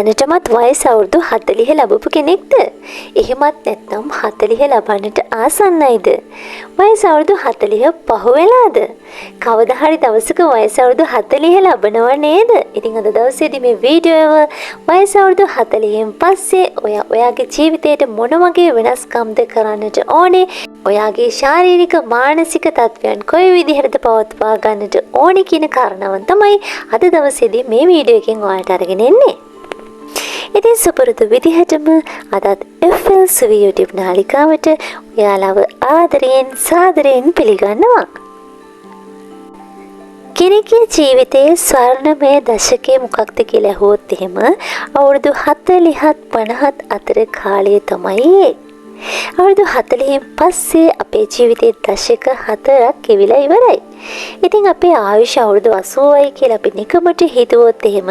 දැනටමත් වයස අවුරුදු 40 ලැබපු කෙනෙක්ද? එහෙමත් නැත්නම් 40 ලබන්නට ආසන්නයිද? වයස අවුරුදු 40 පහු වෙලාද? කවදා හරි දවසක වයස අවුරුදු 40 ලබනව නේද? ඉතින් අද දවසේදී මේ වීඩියෝ එක වයස අවුරුදු 40න් පස්සේ ඔයාගේ ජීවිතේට මොන වගේ වෙනස්කම්ද කරන්නට ඕනේ? ඔයාගේ ශාරීරික මානසික තත්ත්වයන් කොයි විදිහටද පවත්වා ගන්නට ඕනේ කියන කාරණාවන් තමයි අද දවසේදී මේ වීඩියෝ එකෙන් ඔයාලට අරගෙන එන්නේ. ඉතින් සුපුරුදු විදිහටම අදත් FL සුවි YouTube නාලිකාවට ඔයාලව ආදරයෙන් සාදරයෙන් පිළිගන්නවා. කෙනෙකුගේ ජීවිතයේ ස්වර්ණමය දශකයේ මොකක්ද කියලා අහුවොත් එහෙම අවුරුදු 40ත් 50ත් අතර කාලය තමයි ඒ. අවුරුදු 40න් පස්සේ අපේ ජීවිතයේ දශක 4ක් ගෙවිලා ඉවරයි. ඉතින් අපේ ආයුෂ අවුරුදු 80යි කියලා අපි නිකමට හිතුවොත් එහෙම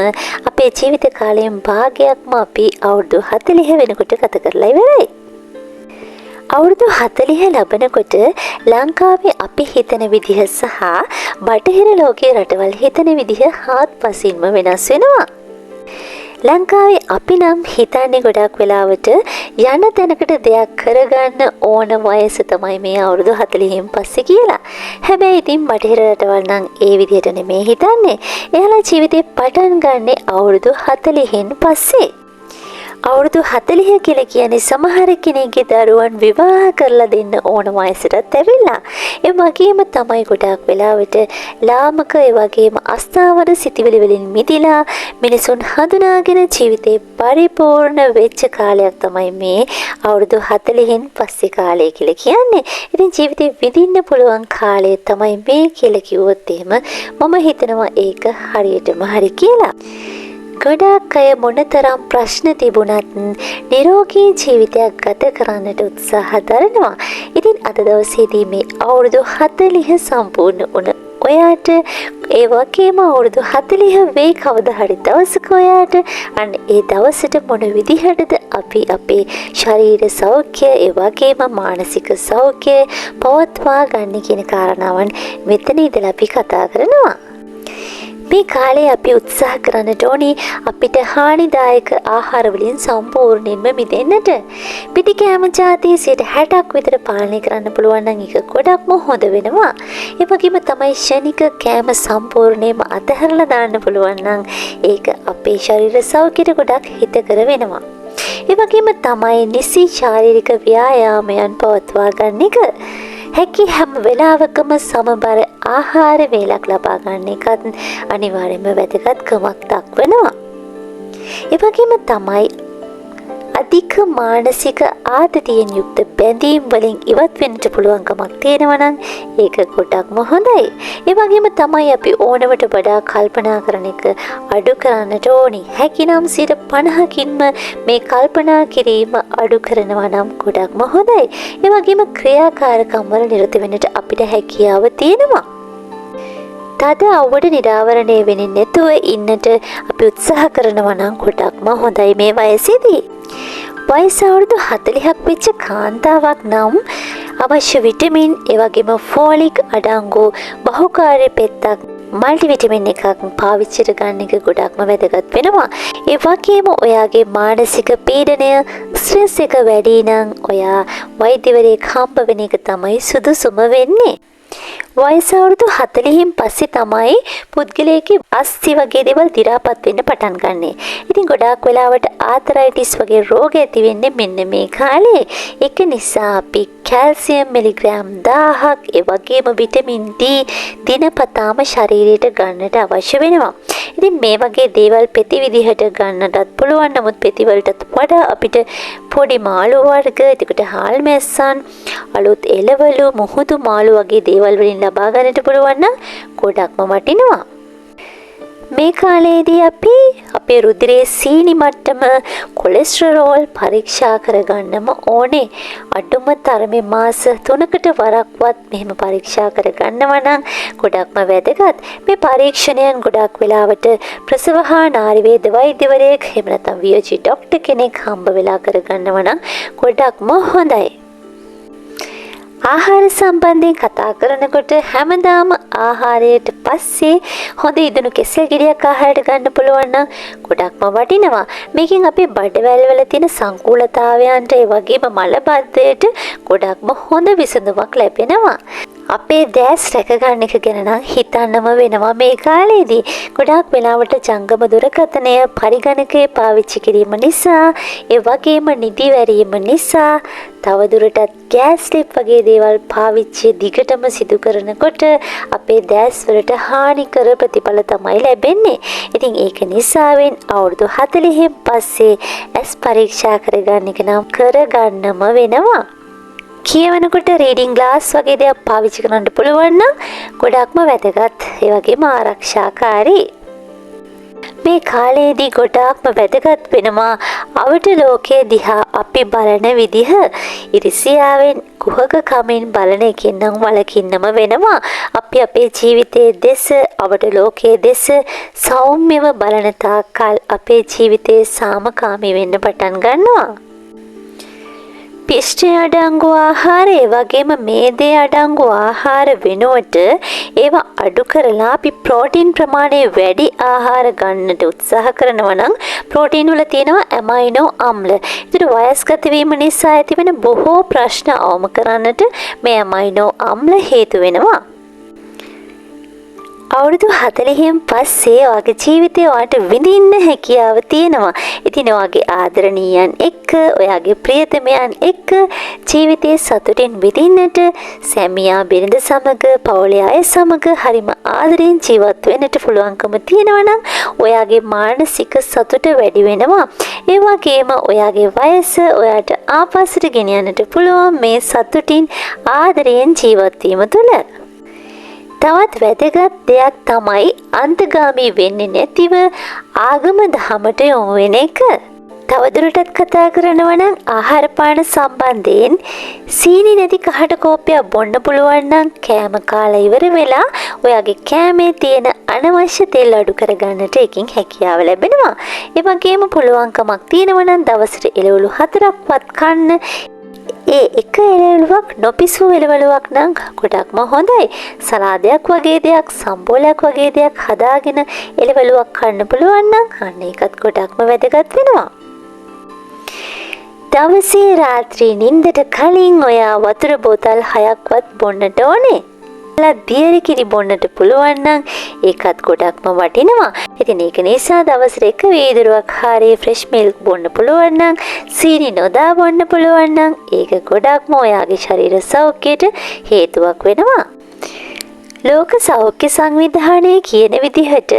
අපේ ජීවිත කාලයෙන් භාගයක්ම අපි අවුරුදු 40 වෙනකොට ගත කරලා ඉවරයි. අවුරුදු 40 ලැබනකොට ලංකාවේ අපි හිතන විදිහ සහ බටහිර ලෝකයේ රටවල් හිතන විදිහ හාත්පසින්ම වෙනස් වෙනවා. ලංකාවේ අපි නම් හිතන්නේ ගොඩක් වෙලාවට යන තැනකට දෙයක් කරගන්න ඕන වයස තමයි මේ අවුරුදු 40න් පස්සේ කියලා. හැබැයි ඉතින් බටහිර රටවල් නම් ඒ විදිහට නෙමෙයි හිතන්නේ. එයාලා ජීවිතේ පටන් ගන්නෙ අවුරුදු 40න් පස්සේ. අවුරුදු 40 කියලා කියන්නේ සමහර කෙනෙක්ගේ දරුවන් විවාහ කරලා දෙන්න ඕන වයසටත් ඇවිල්ලා. ඒ වගේම තමයි ගොඩක් වෙලාවට ලාමක ඒ වගේම අස්ථාවර සිතිවිලි වලින් මිදිලා මිනිසුන් හඳුනාගෙන ජීවිතේ පරිපූර්ණ වෙච්ච කාලයක් තමයි මේ අවුරුදු 40න් පස්සේ කාලය කියලා කියන්නේ. ඉතින් ජීවිතේ විඳින්න පුළුවන් කාලය තමයි මේ කියලා කිව්වොත් එහෙම මම හිතනවා ඒක හරියටම හරි කියලා. ගොඩක් අය මොනතරම් ප්‍රශ්න තිබුණත් නිරෝගී ජීවිතයක් ගත කරන්නට උත්සාහ දරනවා. ඉතින් අද දවසේදී මේ අවුරුදු 40 සම්පූර්ණ වුණ ඔයාට ඒ වගේම අවුරුදු 40 වෙයි කවදා හරි දවසක ඔයාට අන්න ඒ දවසට මොන විදිහටද අපි අපේ ශරීර සෞඛ්‍ය ඒ වගේම මානසික සෞඛ්‍ය පවත්වා ගන්න කියන කාරණාවන් මෙතන ඉඳලා අපි කතා කරනවා. මේ කාලේ අපි උත්සාහ කරන්නට ඕනේ අපිට හානිදායක ආහාර වලින් සම්පූර්ණයෙන්ම මිදෙන්නට. පිටිකෑම ජාතිය 60ක් විතර පාලනය කරන්න පුළුවන් නම් ඒක ගොඩක්ම හොඳ වෙනවා. ඒ වගේම තමයි ශනික කෑම සම්පූර්ණයෙන්ම අතහැරලා දාන්න පුළුවන් නම් ඒක අපේ ශරීර සෞඛ්‍යයට ගොඩක් හිතකර වෙනවා. ඒ වගේම තමයි නිසි ශාරීරික ව්‍යායාමයන් පවත්වා ගන්න එක. හැකි හැම වෙලාවකම සමබර ආහාර වේලක් ලබා ගන්න එකත් අනිවාර්යයෙන්ම වැදගත්කමක් දක්වනවා. ඒ වගේම තමයි අධික මානසික ආතතියෙන් යුක්ත බැඳීම් වලින් ඉවත් වෙන්න පුළුවන්කමක් තියෙනවා නම් ඒක ගොඩක්ම හොඳයි. ඒ වගේම තමයි අපි ඕනවට වඩා කල්පනා කරන එක අඩු කරන්නට ඕනි. හැකිනම් 50කින්ම මේ කල්පනා කිරීම අඩු කරනවා නම් ගොඩක්ම හොඳයි. ඒ වගේම ක්‍රියාකාරකම් වල නිරත වෙන්නට අපිට හැකියාව තියෙනවා. තද අවුවට නිරාවරණය වෙන්නේ නැතුව ඉන්නට අපි උත්සාහ කරනවා නම් ගොඩක්ම හොඳයි මේ වයසේදී. වයස අවුරුදු 40ක් වෙච්ච කාන්තාවක් නම් අවශ්‍ය විටමින් ඒ වගේම ෆෝලික් අඩංගු බහුකාර්ය පෙත්තක් මල්ටිවිටමින් එකක් පාවිච්චි කරගන්න එක ගොඩක්ම වැදගත් වෙනවා. ඒ වගේම ඔයාගේ මානසික පීඩනය ස්ට්‍රෙස් එක වැඩි නම් ඔයා වෛද්‍යවරයෙක් හම්බ වෙන එක තමයි සුදුසුම වෙන්නේ. වයස අවුරුදු 40න් පස්සේ තමයි පුද්ගලයාගේ අස්ථි වගේ දේවල් දි รา පත් වෙන්න පටන් ගන්නෙ. ඉතින් ගොඩාක් වෙලාවට ආතරයිටිස් වගේ රෝග ඇති වෙන්නේ මෙන්න මේ කාලේ. ඒක නිසා අපි කැල්සියම් මිලිග්‍රෑම් 1000ක් ඒ වගේම විටමින් D දිනපතාම ශරීරයට ගන්නට අවශ්‍ය වෙනවා. ඉතින් මේ වගේ දේවල් පෙති විදිහට ගන්නටත් පුළුවන්. නමුත් පෙති වලටත් වඩා අපිට පොඩි මාළු වර්ග, එතකොට හාල් මැස්සන්, අලුත් එළවලු, මුහුදු මාළු වගේ දේවල් වලින් ලබා ගන්නට පුළුවන් නම් ගොඩක්ම වටිනවා. මේ කාලයේදී අපි අපේ රුධිරයේ සීනි මට්ටම කොලෙස්ටරෝල් පරීක්ෂා කරගන්නම ඕනේ. අඩුම තරමේ මාස 3කට වරක්වත් මෙහෙම පරීක්ෂා කරගන්නවා නම් ගොඩක්ම වැදගත්. මේ පරීක්ෂණයන් ගොඩක් වෙලාවට ප්‍රසව හා නාරි වේද වෛද්‍යවරයෙක් එහෙම නැත්නම් VOG ડોක්ටර් කෙනෙක් හම්බ වෙලා කරගන්නවා නම් ගොඩක්ම හොඳයි. ආහාර සම්බන්ධයෙන් කතා කරනකොට හැමදාම ආහාරයට පස්සේ හොඳ ඉදුණු කෙසෙල් ගෙඩියක් ආහාරයට ගන්න පුළුවන් නම් ගොඩක්ම වටිනවා. මේකෙන් අපේ බඩවැල් වල තියෙන සංකූලතාවයන්ට ඒ වගේම මලබද්ධයට ගොඩක්ම හොඳ විසඳුමක් ලැබෙනවා. අපේ දැස් රැකගන්න එක ගැන නම් හිතන්නම වෙනවා මේ කාලේදී. ගොඩාක් වෙලාවට ජංගම දුරකථනය පරිගණකයේ පාවිච්චි කිරීම නිසා, ඒ වගේම නිදි වැරීම නිසා, තවදුරටත් ගෑස් ලිප් වගේ දේවල් පාවිච්චි දිගටම සිදු කරනකොට අපේ දැස් වලට හානිකර ප්‍රතිඵල තමයි ලැබෙන්නේ. ඉතින් ඒක නිසාවෙන් අවුරුදු 40න් පස්සේ ඇස් පරීක්ෂා කරගන්න එක නම් කරගන්නම වෙනවා. කියවනකොට රීඩින් ග්ලාස් වගේ දේවල් පාවිච්චි කරන්න පුළුවන් නම් ගොඩක්ම වැදගත්. ඒ වගේම ආරක්ෂාකාරී. මේ කාලේදී ගොඩාක්ම වැදගත් වෙනවා අවට ලෝකයේ දිහා අපි බලන විදිහ. ඉරිසියාවෙන් කුහක කමින් බලන එකෙන් නම් වළකින්නම වෙනවා. අපි අපේ ජීවිතයේ දෙස, අවට ලෝකයේ දෙස සෞම්‍යව බලන තාක්කල් අපේ ජීවිතේ සාමකාමී වෙන්න පටන් ගන්නවා. පිෂ්ඨය අඩංගු ආහාර, ඒ වගේම මේදේ අඩංගු ආහාර වෙනුවට ඒවා අඩු කරලා අපි ප්‍රෝටීන් ප්‍රමාණය වැඩි ආහාර ගන්නට උත්සාහ කරනවා නම් ප්‍රෝටීන් වල තියෙනවා ඇමයිනෝ අම්ල. ඒතර වයස්ගත වීම නිසා ඇතිවෙන බොහෝ ප්‍රශ්න අවම කරන්නට මේ ඇමයිනෝ අම්ල හේතු වෙනවා. අවුරුදු 40න් පස්සේ ඔයාගේ ජීවිතේ ඔයාට විඳින්න හැකියාව තියෙනවා. ඉතින් ඔයාගේ ආදරණීයන් එක්ක, ඔයාගේ ප්‍රියතමයන් එක්ක ජීවිතේ සතුටින් විඳින්නට, සැමියා බිරිඳ සමග, පවුලේ අය සමග හරිම ආදරෙන් ජීවත් වෙන්නට පුළුවන්කම තියෙනවා නම් ඔයාගේ මානසික සතුට වැඩි වෙනවා. ඒ වගේම ඔයාගේ වයස ඔයාට ආපස්සට ගෙනියන්නට පුළුවන් මේ සතුටින් ආදරයෙන් ජීවත් වීම තුළ. තවත් වැදගත් දෙයක් තමයි අන්තගාමී වෙන්නේ නැතිව ආගම දහමට යොමු වෙන එක. තවදුරටත් කතා කරනවා නම් ආහාර පාන සම්බන්ධයෙන් සීනි නැති කහට කෝප්පයක් බොන්න පුළුවන් නම් කෑම කාලා ඉවර වෙලා ඔයාගේ කෑමේ තියෙන අනවශ්‍ය තෙල් අඩු කරගන්නට එකකින් හැකියාව ලැබෙනවා. ඒ වගේම පුළුවන්කමක් තියෙනවා නම් දවසට එළවලු 4ක්වත් කන්න. ඒ එක එළවලුවක් නොපිසු එළවලුවක් නම් ගොඩක්ම හොඳයි. සලාදයක් වගේ දෙයක්, සම්බෝලයක් වගේ දෙයක් හදාගෙන එළවලුවක් කන්න පුළුවන් නම් අන්න ඒකත් ගොඩක්ම වැදගත් වෙනවා. දවසේ රාත්‍රී නිින්දට කලින් ඔයා වතුර බෝතල් 6ක්වත් බොන්නට ඕනේ. දියරි කිරි බොන්නට පුළුවන් නම් ඒකත් ගොඩක්ම වටිනවා. ඉතින් ඒක නිසා දවසට එක වීදුරුවක් හරි ෆ්‍රෙෂ් මිල්ක් බොන්න පුළුවන් නම්, සීනි නොදා බොන්න පුළුවන් නම් ඒක ගොඩක්ම ඔයාගේ ශරීර සෞඛ්‍යයට හේතුවක් වෙනවා. ලෝක සෞඛ්‍ය සංවිධානයේ කියන විදිහට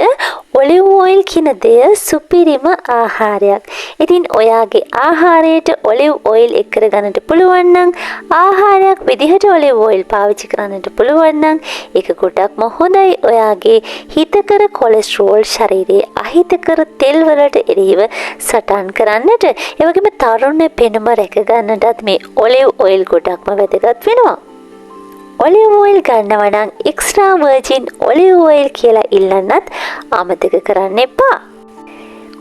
ඔලිව් ඔයිල් කියන දෙය සුපිරිම ආහාරයක්. ඉතින් ඔයාගේ ආහාරයට ඔලිව් ඔයිල් එක් කරගන්නට පුළුවන් නම්, ආහාරයක් විදිහට ඔලිව් ඔයිල් පාවිච්චි කරන්නට පුළුවන් නම් ඒක ගොඩක්ම හොඳයි. ඔයාගේ හිතකර කොලෙස්ටරෝල් ශරීරයේ අහිතකර තෙල් වලට එරෙහිව සටන් කරන්නට, ඒ වගේම තරුණ පෙනුම රැක ගන්නටත් මේ ඔලිව් ඔයිල් ගොඩක්ම වැදගත් වෙනවා. ඔලිව් ඔයිල් ගන්නවා නම් එක්ස්ට්‍රා වර්ජින් ඔලිව් ඔයිල් කියලා ඉල්ලන්නත් අමතක කරන්න එපා.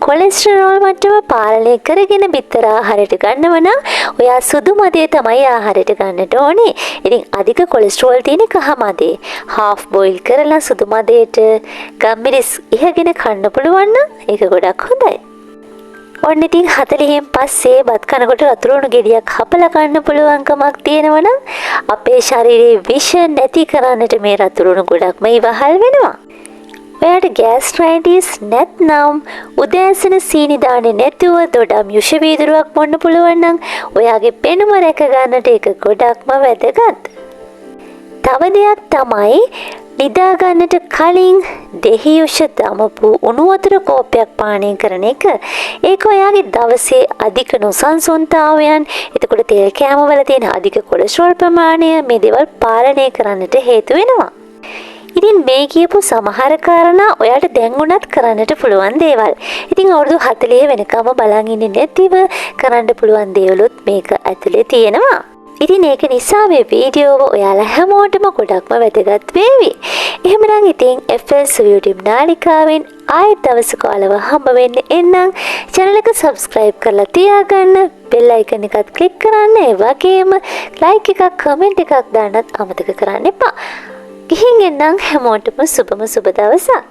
කොලෙස්ටරෝල් මට්ටම පාලනය කරගෙන බිත්තර ආහාරයට ගන්නවා නම් ඔයා සුදු මදේ තමයි ආහාරයට ගන්නට ඕනේ. ඉතින් අධික කොලෙස්ටරෝල් තියෙන කහ මදේ හාෆ් බොයිල් කරලා සුදු මදේට ගම්මිරිස් ඉහගෙන කන්න පුළුවන් නම් ඒක ගොඩක් හොඳයි. ඔන්න ඉතින් 40න් පස්සේ බත් කනකොට රතුරුණු ගෙඩියක් හපලා ගන්න පුළුවන්කමක් තියෙනවා නම් අපේ ශරීරයේ විෂ නැති කරන්නට මේ රතුරුණු ගොඩක්ම ඉවහල් වෙනවා. ඔයාට ගෑස්ට්‍රයිටිස් නැත්නම් උදෑසන සීනි දාන්නේ නැතුව දොඩම් යුෂ වීදුරුවක් බොන්න පුළුවන් නම් ඔයාගේ පෙනුම රැක ගන්නට ඒක ගොඩක්ම වැදගත්. තව දෙයක් තමයි නිදා ගන්නට කලින් දෙහි යුෂ දමපු උණු වතුර කෝප්පයක් පානය කරන එක. ඒක ඔයාගේ දවසේ අධික නොසන්සුන්තාවයන්, එතකොට තෙල් කෑම වල තියෙන අධික කොලෙස්ටරෝල් ප්‍රමාණය මේ දේවල් පාලනය කරන්නට හේතු වෙනවා. ඉතින් මේ කියපු සමහර කාරණා ඔයාට දැන් උනත් කරන්නට පුළුවන් දේවල්. ඉතින් අවුරුදු 40 වෙනකම් බලන් ඉන්නේ නැතිව කරන්න පුළුවන් දේවලුත් මේක ඇතුලේ තියෙනවා. ඉතින් ඒක නිසා මේ වීඩියෝව ඔයාලා හැමෝටම ගොඩක්ම වැදගත් වේවි. එහෙමනම් ඉතින් FS YouTube නාලිකාවෙන් ආයෙත් දවසක ඔයාලව හම්බ වෙන්න එන්නම්. channel එක subscribe කරලා තියාගන්න. bell icon එකත් click කරන්න. ඒ වගේම like එකක් comment එකක් දාන්නත් අමතක කරන්න එපා. ගිහින් එන්නම් හැමෝටම සුබම සුබ දවසක්.